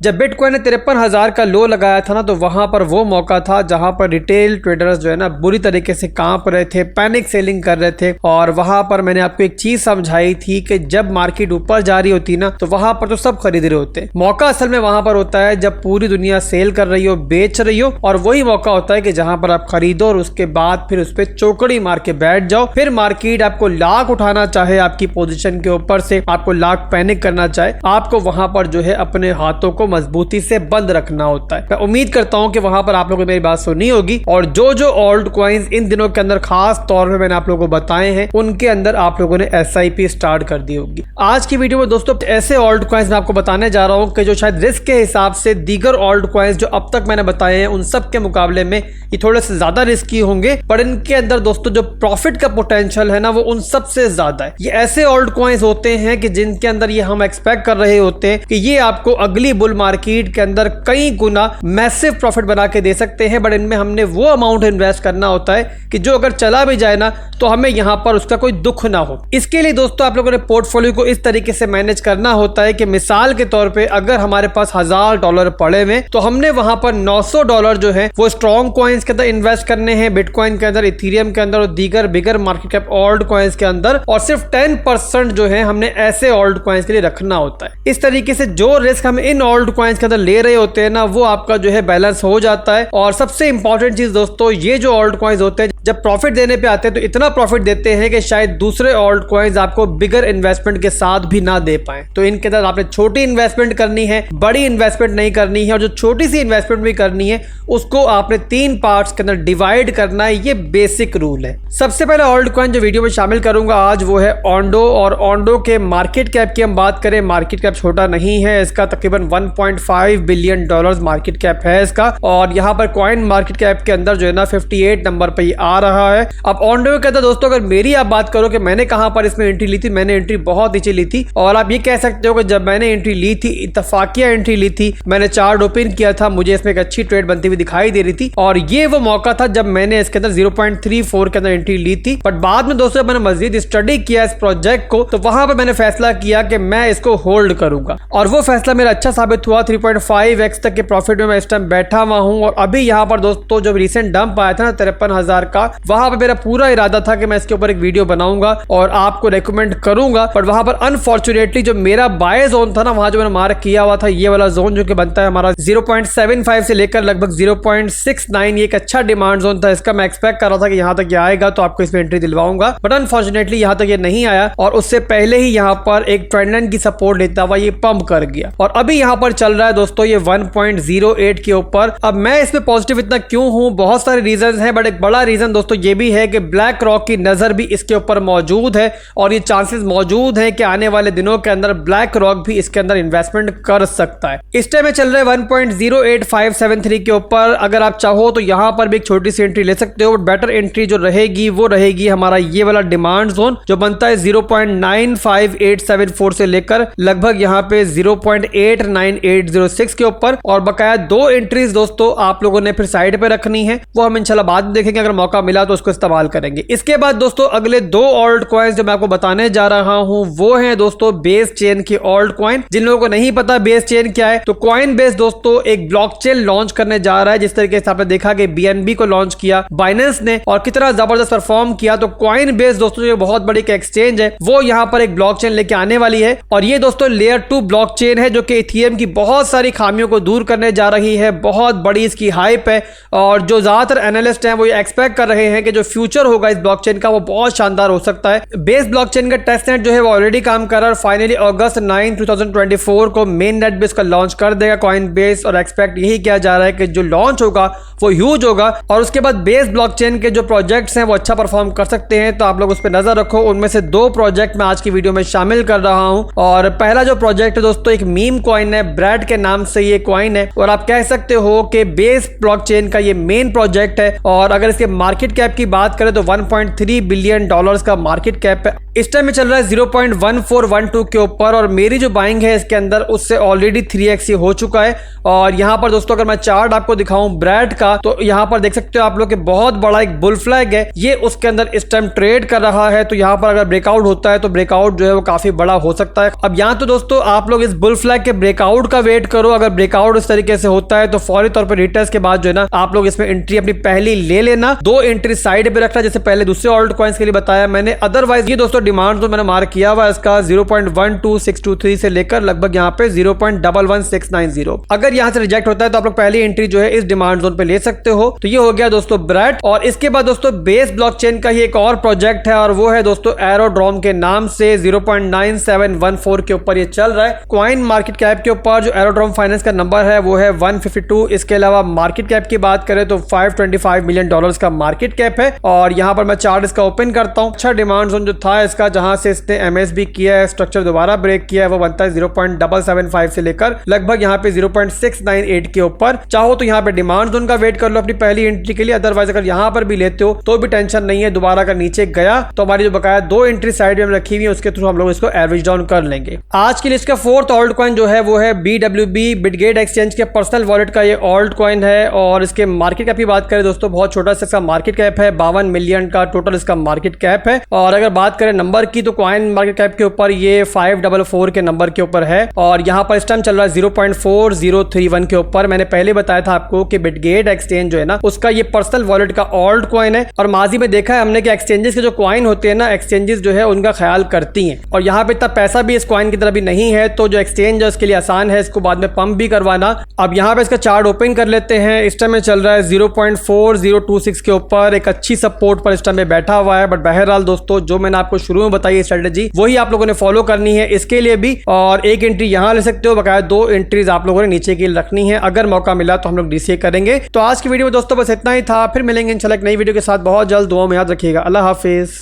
जब बिटकॉइन ने 53,000 का लो लगाया था ना, तो वहां पर वो मौका था जहां पर रिटेल ट्रेडर्स जो है ना बुरी तरीके से कांप रहे थे, पैनिक सेलिंग कर रहे थे। और वहां पर मैंने आपको एक चीज समझाई थी कि जब मार्केट ऊपर जा रही होती ना, तो वहां पर तो सब खरीद रहे होते हैं। मौका असल में वहां पर होता है जब पूरी दुनिया सेल कर रही हो, बेच रही हो, और वही मौका होता है कि जहां पर आप खरीदो और उसके बाद फिर उस पर चौकड़ी मार के बैठ जाओ। फिर मार्केट आपको लाख उठाना चाहे आपकी पोजीशन के ऊपर से, आपको लाख पैनिक करना चाहे, आपको वहां पर जो है अपने हाथों को मजबूती से बंद रखना होता है। मैं उम्मीद करता हूं कि वहां पर आप लोगों ने मेरी बात सुनी होगी, और जो जो ऑल्ट कॉइन्स इन दिनों के अंदर खास तौर पे मैंने आप लोगों को बताए हैं, उनके अंदर आप लोगों ने SIP स्टार्ट कर दी होगी। आज की वीडियो में दोस्तों ऐसे ऑल्ट कॉइन्स मैं आपको बताने जा रहा हूं कि जो शायद रिस्क के हिसाब से दीगर ऑल्ट कॉइन्स जो अब तक मैंने बताए हैं उन सब के मुकाबले में ये थोड़े से ज्यादा रिस्की होंगे, पर इनके अंदर दोस्तों जो प्रॉफिट का पोटेंशियल है ना वो उन सबसे ज्यादा है। ये ऐसे ऑल्ट कॉइन्स होते हैं कि जिनके अंदर ये हम एक्सपेक्ट कर रहे होते हैं कि ये आपको अगली बुल मार्केट के अंदर कई गुना मैसिव प्रॉफिट बना के दे सकते हैं, बट इनमें हमने वो अमाउंट इन्वेस्ट करना होता है कि जो अगर चला भी जाए ना तो हमें यहां पर उसका कोई दुख ना हो। इसके लिए दोस्तों आप लोगों ने पोर्टफोलियो को इस तरीके से मैनेज करना होता है कि मिसाल के तौर पे अगर हमारे पास $1000 पड़े हुए तो हमने वहां पर $900 जो है वो स्ट्रॉन्ग कॉइन्स के अंदर इन्वेस्ट करने हैं, बिटकॉइन के अंदर, इथेरियम के अंदर और दीगर बिगर मार्केट कैप ऑल्ट कॉइन्स के अंदर, और सिर्फ 10% जो है हमने ऐसे ऑल्ट कॉइन्स के लिए रखना होता है। इस तरीके से जो रिस्क हम इन ऑल्ट कॉइन्स के अंदर ले रहे होते हैं ना वो आपका जो है बैलेंस हो जाता है। और सबसे इंपॉर्टेंट चीज दोस्तों, ये जो ऑल्ट कॉइन्स होते हैं जब प्रॉफिट देने पे आते हैं तो इतना प्रॉफिट देते हैं कि शायद दूसरे ऑल्ट कॉइन्स आपको बिगर इन्वेस्टमेंट के साथ भी ना दे पाए। तो इनके अंदर आपने छोटी इन्वेस्टमेंट करनी है, बड़ी इन्वेस्टमेंट नहीं करनी है, और जो छोटी सी इन्वेस्टमेंट भी करनी है उसको आपने 3 पार्ट्स के अंदर डिवाइड करना है। ये बेसिक रूल है। सबसे पहले ऑल्ट कॉइन जो वीडियो में शामिल करूंगा आज वो है ओंडो, और ओंडो के मार्केट कैप की हम बात करें, मार्केट कैप छोटा नहीं है, इसका तकरीबन $1.5 बिलियन मार्केट कैप है इसका, और यहाँ पर कॉइन मार्केट कैप के अंदर जो है ना 58 नंबर पे आ रहा है। अब ओंडो के अंदर दोस्तों अगर मेरी आप बात करो कि मैंने कहां पर इसमें एंट्री ली थी, मैंने एंट्री बहुत नीचे ली थी, और आप ये कह सकते हो कि जब मैंने एंट्री ली थी इत्तफाकिया एंट्री ली थी, मैंने चार्ट ओपन किया था, मुझे इसमें एक अच्छी ट्रेड बनती हुई दिखाई दे रही थी, और ये वो मौका था जब मैंने इसके अंदर 0.34 के अंदर एंट्री ली थी। बट बाद में दोस्तों मैंने मजीद स्टडी किया इस प्रोजेक्ट को, तो वहां पर मैंने फैसला किया कि मैं इसको होल्ड करूंगा, और वो फैसला मेरा अच्छा साबित हुआ। 3.5x तक के प्रॉफिट में मैं इस टाइम बैठा हुआ हूं, और अभी यहाँ पर दोस्तों जब रिसेंट डंप आया था ना 53,000 का, वहां पर मेरा पूरा इरादा था कि मैं इसके ऊपर एक वीडियो बनाऊंगा और आपको रेकमेंड करूंगा। बट वहां पर अनफॉर्चुनेटली जो मेरा बाय जोन था ना, वहां जो मैंने मार्क किया हुआ था ये वाला जोन जो कि बनता है हमारा 0.75 से लेकर लगभग 0.69, ये एक अच्छा डिमांड जोन था। इसका मैं एक्सपेक्ट कर रहा था कि यहाँ तक ये आएगा तो आपको इसमें एंट्री दिलवाऊंगा, बट अनफॉर्चुनेटली यहाँ तक ये नहीं आया, और उससे पहले ही यहाँ पर एक ट्रेंड लाइन की सपोर्ट लेता हुआ ये पंप कर गया, और अभी यहाँ पर चल रहा है दोस्तों ये 1.08 के ऊपर। अब मैं इसमें पॉजिटिव इतना क्यों हूँ, बहुत सारे रीजन है, बट एक बड़ा रीजन दोस्तों ये भी है कि ब्लैक रॉक की नजर भी इसके ऊपर मौजूद है, और ये चांसेस मौजूद है कि आने वाले दिनों के अंदर ब्लैक रॉक भी इसके अंदर इन्वेस्टमेंट कर सकता है। इस टाइम में चल रहा है 1.08573 के ऊपर। अगर आप चाहो तो यहाँ पर भी एक छोटी सी एंट्री ले सकते हो, बट बेटर एंट्री जो रहेगी वो रहेगी हमारा ये वाला डिमांड जोन जो बनता है 0.95874 से लेकर लगभग यहाँ पे 0.89806 के ऊपर, और बकाया 2 एंट्रीज दोस्तों आप लोगों ने फिर साइड पे रखनी है, वो हम इंशाल्लाह बाद में देखेंगे, अगर मौका मिला तो उसको इस्तेमाल करेंगे। इसके बाद दोस्तों अगले 2 ऑल्ट कॉइन्स जो मैं आपको बताने जा रहा हूं वो हैं दोस्तों बेस चेन की ऑल्ट कॉइन। जिन लोगों को नहीं पता बेस चेन क्या है, तो कॉइन बेस दोस्तों एक ब्लॉकचेन लॉन्च करने जा रहा है, जिस तरीके से आपने देखा कि BNB को लॉन्च किया बाइनेंस ने और कितना जबरदस्त परफॉर्म किया। तो कॉइन बेस दोस्तों जो बहुत बड़ी एक्सचेंज है वो यहाँ पर एक ब्लॉकचेन लेके आने वाली है, और ये दोस्तों लेयर 2 ब्लॉकचेन है जो कि इथेरियम की बहुत सारी खामियों को दूर करने जा रही है। बहुत बड़ी इसकी हाइप है, और जो ज्यादातर एनालिस्ट हैं वो ये एक्सपेक्ट कर रहे हैं कि जो फ्यूचर होगा इस ब्लॉकचेन का वो बहुत शानदार हो सकता है। बेस ब्लॉकचेन का टेस्टनेट जो है वो ऑलरेडी काम कर रहा है, फाइनली अगस्त 9, 2024 को मेन नेट भी इसका लॉन्च कर देगा कॉइन बेस, और एक्सपेक्ट यही किया जा रहा है कि जो लॉन्च होगा वो ह्यूज होगा, और उसके बाद बेस ब्लॉकचेन के जो प्रोजेक्ट्स हैं वो अच्छा परफॉर्म कर सकते हैं। तो आप लोग उस पर नजर रखो। उनमें से 2 प्रोजेक्ट मैं आज की वीडियो में शामिल कर रहा हूं, और पहला जो प्रोजेक्ट है दोस्तों एक मीम कॉइन है, ब्रैड के नाम से ये कॉइन है, और आप कह सकते हो कि बेस ब्लॉकचेन का ये मेन प्रोजेक्ट है। और अगर इसके मार्केट कैप की बात करें तो $1.3 बिलियन का मार्केट कैप है। इस टाइम में चल रहा है 0.1412 के ऊपर, और मेरी जो बाइंग है इसके अंदर उससे ऑलरेडी 3x ही हो चुका है। और यहाँ पर दोस्तों अगर मैं चार्ट आपको दिखाऊं ब्रैड का, तो यहाँ पर देख सकते हो आप लोग कि बहुत बड़ा एक बुल फ्लैग है, ये उसके अंदर इस टाइम ट्रेड कर रहा है। तो यहाँ पर अगर ब्रेकआउट होता है तो ब्रेकआउट जो है वो काफी बड़ा हो सकता है। अब यहाँ तो दोस्तों आप लोग इस बुल फ्लैग के ब्रेकआउट का वेट करो। अगर ब्रेकआउट इस तरीके से होता है तो फौरी तौर पर रिटेस्ट के बाद जो है ना आप लोग इसमें एंट्री अपनी पहली ले लेना। 2 एंट्री साइड पे रखना जैसे पहले दूसरे ऑल्ट कॉइन्स के लिए बताया मैंने। अदरवाइज ये दोस्तों डिमांड तो मैंने मार्क किया हुआ इसका 0.12623 से लेकर लगभग यहाँ पे 0.11690। अगर यहाँ से रिजेक्ट होता है तो आप लोग पहली एंट्री जो है इस डिमांड जोन पे ले सकते हो। तो ये हो गया दोस्तों ब्रैट। और इसके बाद दोस्तों बेस ब्लॉकचेन का ही एक और प्रोजेक्ट है और वो है दोस्तों एरोड्रोम के नाम से 0.9714 के ऊपर ये चल रहा है। कॉइन मार्केट कैप के ऊपर जो एरोड्रोम फाइनेंस का नंबर है वो है 152। इसके अलावा मार्केट कैप की बात करें तो $525 मिलियन का मार्केट कैप है। और यहाँ पर मैं चार्ट इसका ओपन करता हूँ। अच्छा डिमांड जोन जो था इसका जहां से इसने एमएसबी किया है, स्ट्रक्चर दोबारा ब्रेक किया है, वो बनता है 0.775 से लेकर लगभग यहाँ पे 0.698 के ऊपर। चाहो तो यहाँ पे डिमांड जोन का वेट कर लो अपनी पहली एंट्री के लिए। अदरवाइज अगर यहाँ पर भी लेते हो तो भी टेंशन नहीं है, दोबारा अगर नीचे गया तो हमारी जो बकाया 2 एंट्री साइड में रखी हुई है उसके थ्रू हम लोग इसको एवरेज डाउन कर लेंगे। आज की लिस्ट का 4th ऑल्ट कॉइन जो है वो है BWB, बिटगेट एक्सचेंज के पर्सनल वॉलेट का ये ऑल्ट कॉइन है। और इसके मार्केट कैप की बात करें दोस्तों बहुत छोटा सा इसका मार्केट कैप है, 52 मिलियन का टोटल इसका मार्केट कैप है। और अगर बात करें नंबर की तो कॉइन मार्केट कैप के ऊपर ये 544 के नंबर के ऊपर है। और यहाँ पर इस टाइम चल रहा है 0.4031 के ऊपर। मैंने पहले बताया था आपको कि बिटगेट एक्सचेंज जो है ना उसका ये पर्सनल वॉलेट का ऑल्ट कॉइन है। और माजी में देखा है हमने कि एक्सचेंजेस के जो कॉइन होते हैं ना, एक्सचेंजेस जो है उनका ख्याल करती हैं। और यहाँ पे इतना पैसा भी इस कॉइन की तरह भी नहीं है, तो जो एक्सचेंज है उसके लिए आसान है इसको बाद में पंप भी करवाना। अब यहाँ पे इसका चार्ट ओपन कर लेते हैं। इस टाइम में चल रहा है 0.4026 के ऊपर, एक अच्छी सपोर्ट पर इस टाइम में बैठा हुआ है। बट बहरहाल दोस्तों जो मैंने आपको शुरू में बताई स्ट्रेटेजी वही आप लोगों ने फॉलो करनी है इसके लिए भी। और एक एंट्री यहाँ ले सकते हो, बकाया 2 एंट्रीज आप लोगों ने नीचे की रखनी है। अगर मौका मिला तो हम लोग डीसीए करेंगे। तो आज की वीडियो में दोस्तों बस इतना ही था, फिर मिलेंगे इंशाल्लाह एक नई वीडियो के साथ बहुत जल्द। दुआ में याद रखिएगा। अल्लाह हाफिज।